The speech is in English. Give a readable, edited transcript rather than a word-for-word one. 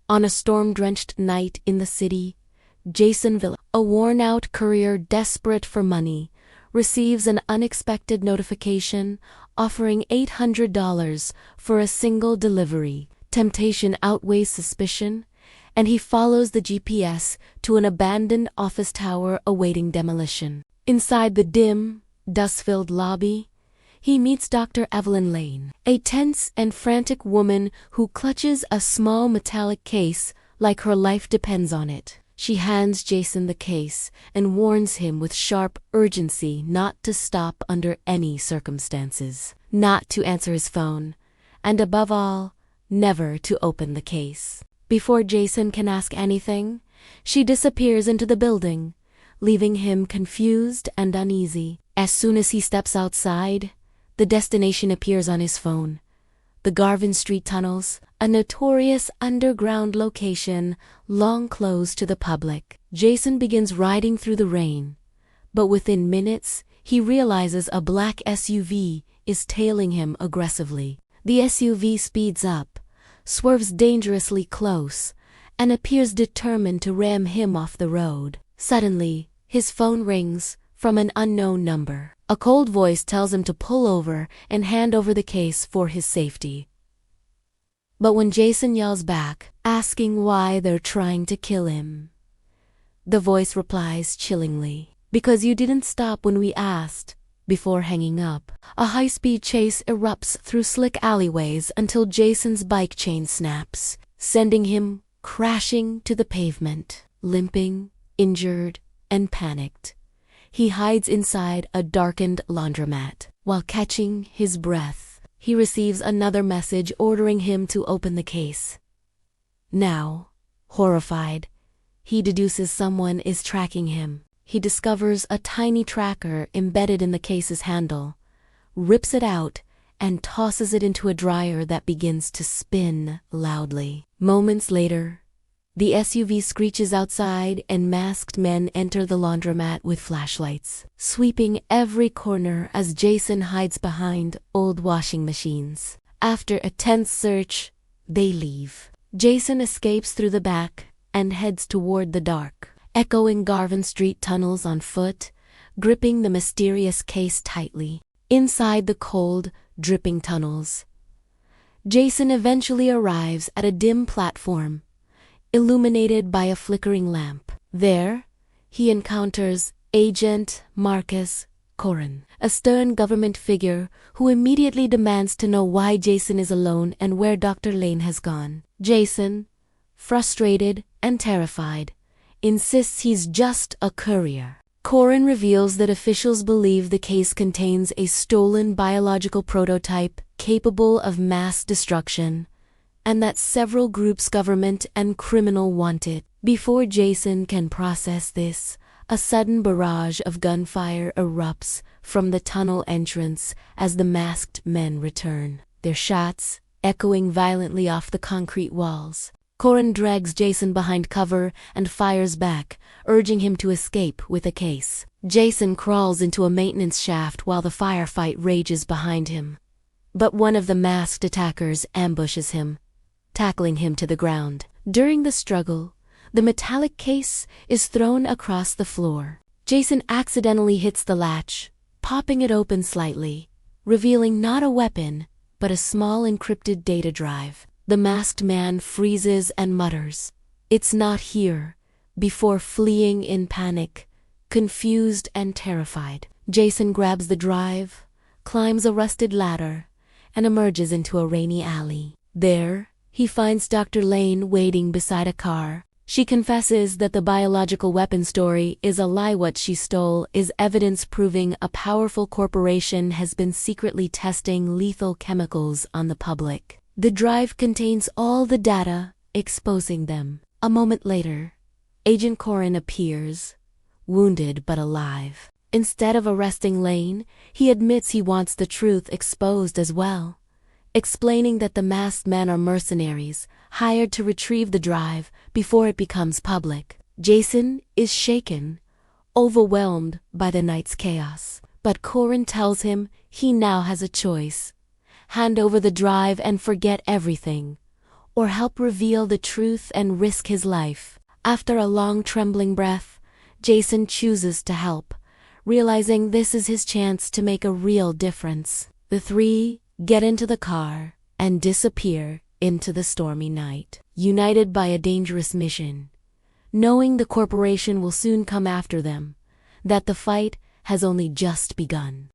On a storm-drenched night in the city, Jason Villa, a worn-out courier desperate for money, receives an unexpected notification offering $800 for a single delivery. Temptation outweighs suspicion, and he follows the GPS to an abandoned office tower awaiting demolition. Inside the dim, dust-filled lobby, he meets Dr. Evelyn Lane, a tense and frantic woman who clutches a small metallic case like her life depends on it. She hands Jason the case and warns him with sharp urgency not to stop under any circumstances, not to answer his phone, and above all, never to open the case. Before Jason can ask anything, she disappears into the building, leaving him confused and uneasy. As soon as he steps outside, the destination appears on his phone. The Garvin Street tunnels, a notorious underground location long closed to the public. Jason begins riding through the rain, but within minutes, he realizes a black SUV is tailing him aggressively. The SUV speeds up, swerves dangerously close, and appears determined to ram him off the road. Suddenly, his phone rings from an unknown number. A cold voice tells him to pull over and hand over the case for his safety. But when Jason yells back, asking why they're trying to kill him, the voice replies chillingly, "Because you didn't stop when we asked," before hanging up. A high-speed chase erupts through slick alleyways until Jason's bike chain snaps, sending him crashing to the pavement. Limping, injured, and panicked, he hides inside a darkened laundromat. While catching his breath, he receives another message ordering him to open the case. Now, horrified, he deduces someone is tracking him. He discovers a tiny tracker embedded in the case's handle, rips it out, and tosses it into a dryer that begins to spin loudly. Moments later, the SUV screeches outside and masked men enter the laundromat with flashlights, sweeping every corner as Jason hides behind old washing machines. After a tense search, they leave. Jason escapes through the back and heads toward the dark, echoing Garvin Street tunnels on foot, gripping the mysterious case tightly. Inside the cold, dripping tunnels, Jason eventually arrives at a dim platform, illuminated by a flickering lamp. There, he encounters Agent Marcus Corin, a stern government figure who immediately demands to know why Jason is alone and where Dr. Lane has gone. Jason, frustrated and terrified, insists he's just a courier. Corin reveals that officials believe the case contains a stolen biological prototype capable of mass destruction, and that several groups, government and criminal, want it. Before Jason can process this, a sudden barrage of gunfire erupts from the tunnel entrance as the masked men return, their shots echoing violently off the concrete walls. Corin drags Jason behind cover and fires back, urging him to escape with a case. Jason crawls into a maintenance shaft while the firefight rages behind him. But one of the masked attackers ambushes him, tackling him to the ground. During the struggle, the metallic case is thrown across the floor. Jason accidentally hits the latch, popping it open slightly, revealing not a weapon, but a small encrypted data drive. The masked man freezes and mutters, "It's not here," before fleeing in panic, confused and terrified. Jason grabs the drive, climbs a rusted ladder, and emerges into a rainy alley. There, he finds Dr. Lane waiting beside a car. She confesses that the biological weapon story is a lie. What she stole is evidence proving a powerful corporation has been secretly testing lethal chemicals on the public. The drive contains all the data, exposing them. A moment later, Agent Corin appears, wounded but alive. Instead of arresting Lane, he admits he wants the truth exposed as well, explaining that the masked men are mercenaries, hired to retrieve the drive before it becomes public. Jason is shaken, overwhelmed by the night's chaos. But Corin tells him he now has a choice: hand over the drive and forget everything, or help reveal the truth and risk his life. After a long trembling breath, Jason chooses to help, realizing this is his chance to make a real difference. The three get into the car and disappear into the stormy night, united by a dangerous mission, knowing the corporation will soon come after them, that the fight has only just begun.